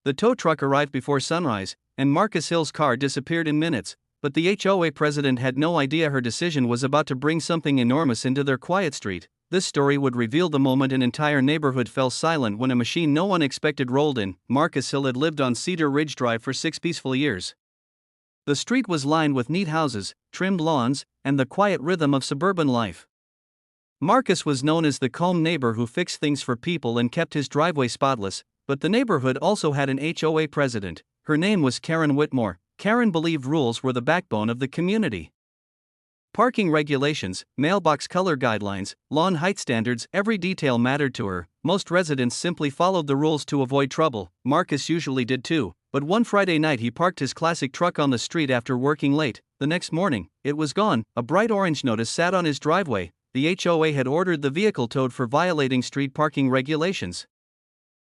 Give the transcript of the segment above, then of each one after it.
The tow truck arrived before sunrise, and Marcus Hill's car disappeared in minutes, but the HOA president had no idea her decision was about to bring something enormous into their quiet street. This story would reveal the moment an entire neighborhood fell silent when a machine no one expected rolled in. Marcus Hill had lived on Cedar Ridge Drive for 6 peaceful years. The street was lined with neat houses, trimmed lawns, and the quiet rhythm of suburban life. Marcus was known as the calm neighbor who fixed things for people and kept his driveway spotless, but the neighborhood also had an HOA president. Her name was Karen Whitmore. Karen believed rules were the backbone of the community. Parking regulations, mailbox color guidelines, lawn height standards, every detail mattered to her. Most residents simply followed the rules to avoid trouble. Marcus usually did too, but one Friday night he parked his classic truck on the street after working late. The next morning, it was gone. A bright orange notice sat on his driveway. The HOA had ordered the vehicle towed for violating street parking regulations.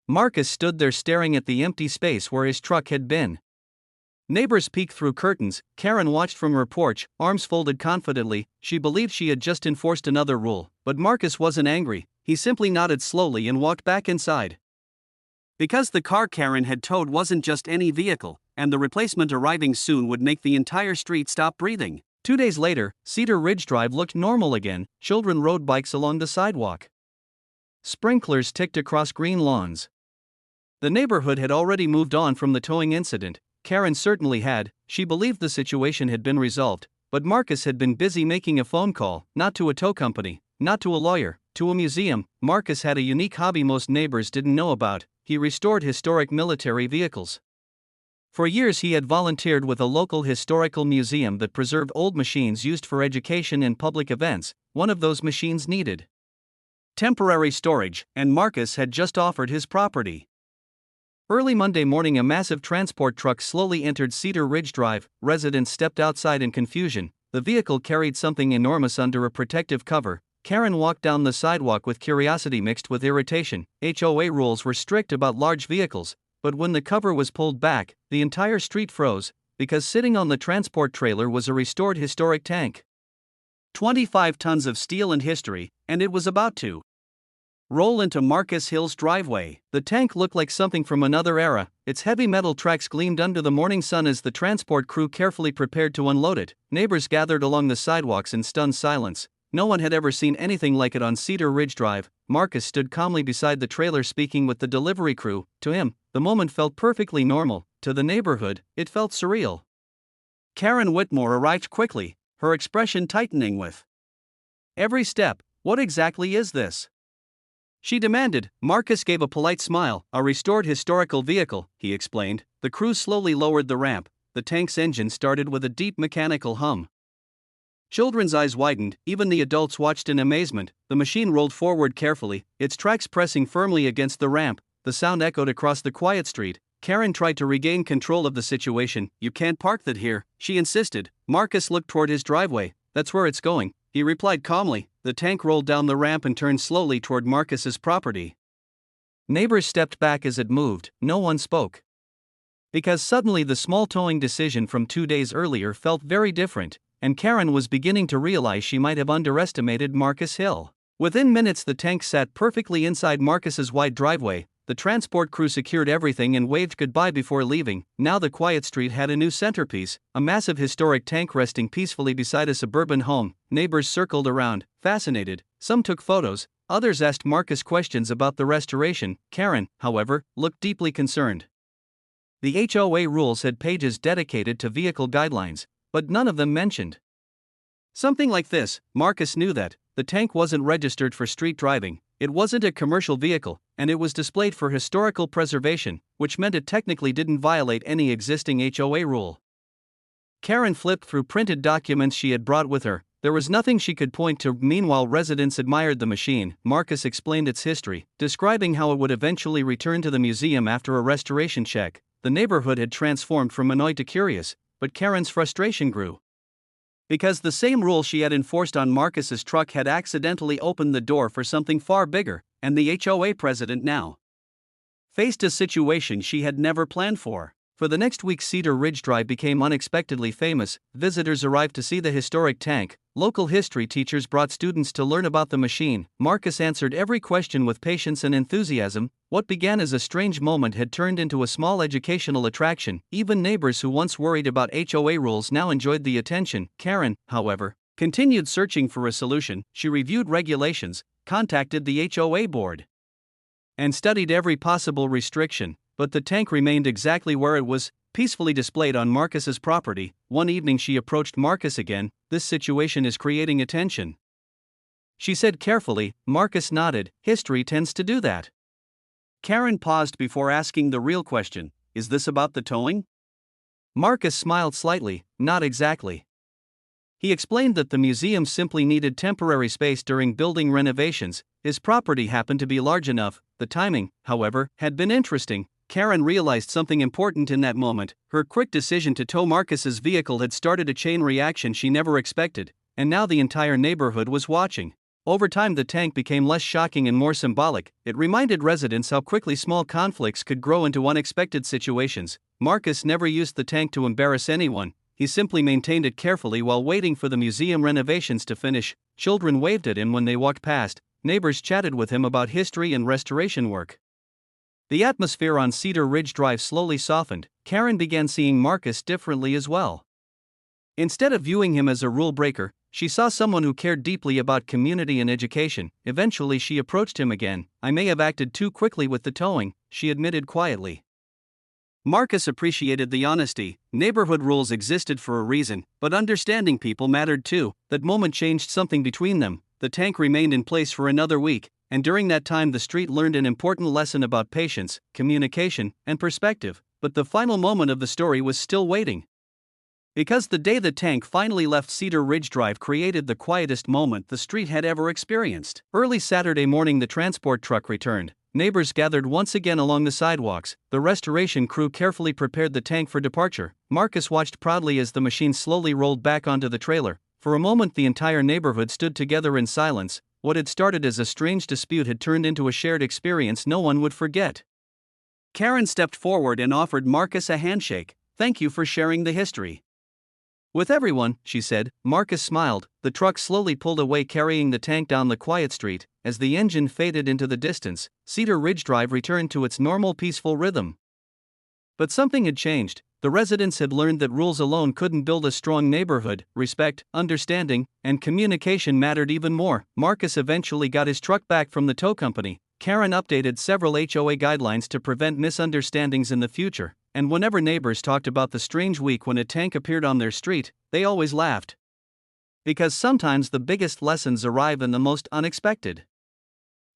Marcus stood there staring at the empty space where his truck had been. Neighbors peeked through curtains. Karen watched from her porch, arms folded confidently. She believed she had just enforced another rule, but Marcus wasn't angry. He simply nodded slowly and walked back inside. Because the car Karen had towed wasn't just any vehicle, and the replacement arriving soon would make the entire street stop breathing. 2 days later, Cedar Ridge Drive looked normal again. Children rode bikes along the sidewalk. Sprinklers ticked across green lawns. The neighborhood had already moved on from the towing incident. Karen certainly had. She believed the situation had been resolved, but Marcus had been busy making a phone call, not to a tow company, not to a lawyer, to a museum. Marcus had a unique hobby most neighbors didn't know about. He restored historic military vehicles. For years he had volunteered with a local historical museum that preserved old machines used for education and public events. One of those machines needed temporary storage, and Marcus had just offered his property. Early Monday morning, a massive transport truck slowly entered Cedar Ridge Drive. Residents stepped outside in confusion. The vehicle carried something enormous under a protective cover. Karen walked down the sidewalk with curiosity mixed with irritation. HOA rules were strict about large vehicles, but when the cover was pulled back, the entire street froze, because sitting on the transport trailer was a restored historic tank. 25 tons of steel and history, and it was about to roll into Marcus Hill's driveway. The tank looked like something from another era. Its heavy metal tracks gleamed under the morning sun as the transport crew carefully prepared to unload it. Neighbors gathered along the sidewalks in stunned silence. No one had ever seen anything like it on Cedar Ridge Drive. Marcus stood calmly beside the trailer speaking with the delivery crew. To him, the moment felt perfectly normal. To the neighborhood, it felt surreal. Karen Whitmore arrived quickly, her expression tightening with every step. What exactly is this? She demanded. Marcus gave a polite smile. A restored historical vehicle, he explained. The crew slowly lowered the ramp. The tank's engine started with a deep mechanical hum. Children's eyes widened, even the adults watched in amazement. The machine rolled forward carefully, its tracks pressing firmly against the ramp. The sound echoed across the quiet street. Karen tried to regain control of the situation. You can't park that here, she insisted. Marcus looked toward his driveway. That's where it's going, he replied calmly. The tank rolled down the ramp and turned slowly toward Marcus's property. Neighbors stepped back as it moved. No one spoke. Because suddenly the small towing decision from 2 days earlier felt very different, and Karen was beginning to realize she might have underestimated Marcus Hill. Within minutes the tank sat perfectly inside Marcus's wide driveway. The transport crew secured everything and waved goodbye before leaving. Now the quiet street had a new centerpiece, a massive historic tank resting peacefully beside a suburban home. Neighbors circled around, fascinated. Some took photos, others asked Marcus questions about the restoration. Karen, however, looked deeply concerned. The HOA rules had pages dedicated to vehicle guidelines, but none of them mentioned something like this. Marcus knew that the tank wasn't registered for street driving. It wasn't a commercial vehicle, and it was displayed for historical preservation, which meant it technically didn't violate any existing HOA rule. Karen flipped through printed documents she had brought with her. There was nothing she could point to. Meanwhile, residents admired the machine. Marcus explained its history, describing how it would eventually return to the museum after a restoration check. The neighborhood had transformed from annoyed to curious, but Karen's frustration grew. Because the same rule she had enforced on Marcus's truck had accidentally opened the door for something far bigger, and the HOA president now faced a situation she had never planned for. For the next week, Cedar Ridge Drive became unexpectedly famous. Visitors arrived to see the historic tank. Local history teachers brought students to learn about the machine. Marcus answered every question with patience and enthusiasm. What began as a strange moment had turned into a small educational attraction. Even neighbors who once worried about HOA rules now enjoyed the attention. Karen, however, continued searching for a solution. She reviewed regulations, contacted the HOA board, and studied every possible restriction, but the tank remained exactly where it was, peacefully displayed on Marcus's property. One evening she approached Marcus again. "This situation is creating attention," she said carefully. Marcus nodded. "History tends to do that." Karen paused before asking the real question, "Is this about the towing?" Marcus smiled slightly. "Not exactly." He explained that the museum simply needed temporary space during building renovations. His property happened to be large enough. The timing, however, had been interesting. Karen realized something important in that moment. Her quick decision to tow Marcus's vehicle had started a chain reaction she never expected, and now the entire neighborhood was watching. Over time, the tank became less shocking and more symbolic. It reminded residents how quickly small conflicts could grow into unexpected situations. Marcus never used the tank to embarrass anyone. He simply maintained it carefully while waiting for the museum renovations to finish. Children waved at him when they walked past. Neighbors chatted with him about history and restoration work. The atmosphere on Cedar Ridge Drive slowly softened. Karen began seeing Marcus differently as well. Instead of viewing him as a rule breaker, she saw someone who cared deeply about community and education. Eventually she approached him again. "I may have acted too quickly with the towing," she admitted quietly. Marcus appreciated the honesty. Neighborhood rules existed for a reason, but understanding people mattered too. That moment changed something between them. The tank remained in place for another week, and during that time the street learned an important lesson about patience, communication, and perspective. But the final moment of the story was still waiting. Because the day the tank finally left Cedar Ridge Drive created the quietest moment the street had ever experienced. Early Saturday morning, the transport truck returned. Neighbors gathered once again along the sidewalks. The restoration crew carefully prepared the tank for departure. Marcus watched proudly as the machine slowly rolled back onto the trailer. For a moment, the entire neighborhood stood together in silence. What had started as a strange dispute had turned into a shared experience no one would forget. Karen stepped forward and offered Marcus a handshake. "Thank you for sharing the history with everyone," she said. Marcus smiled. The truck slowly pulled away, carrying the tank down the quiet street. As the engine faded into the distance, Cedar Ridge Drive returned to its normal peaceful rhythm. But something had changed. The residents had learned that rules alone couldn't build a strong neighborhood. Respect, understanding, and communication mattered even more. Marcus eventually got his truck back from the tow company. Karen updated several HOA guidelines to prevent misunderstandings in the future, and whenever neighbors talked about the strange week when a tank appeared on their street, they always laughed. Because sometimes the biggest lessons arrive in the most unexpected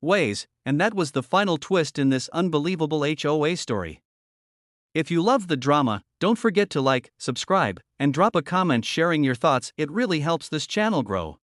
ways, and that was the final twist in this unbelievable HOA story. If you love the drama, don't forget to like, subscribe, and drop a comment sharing your thoughts. It really helps this channel grow.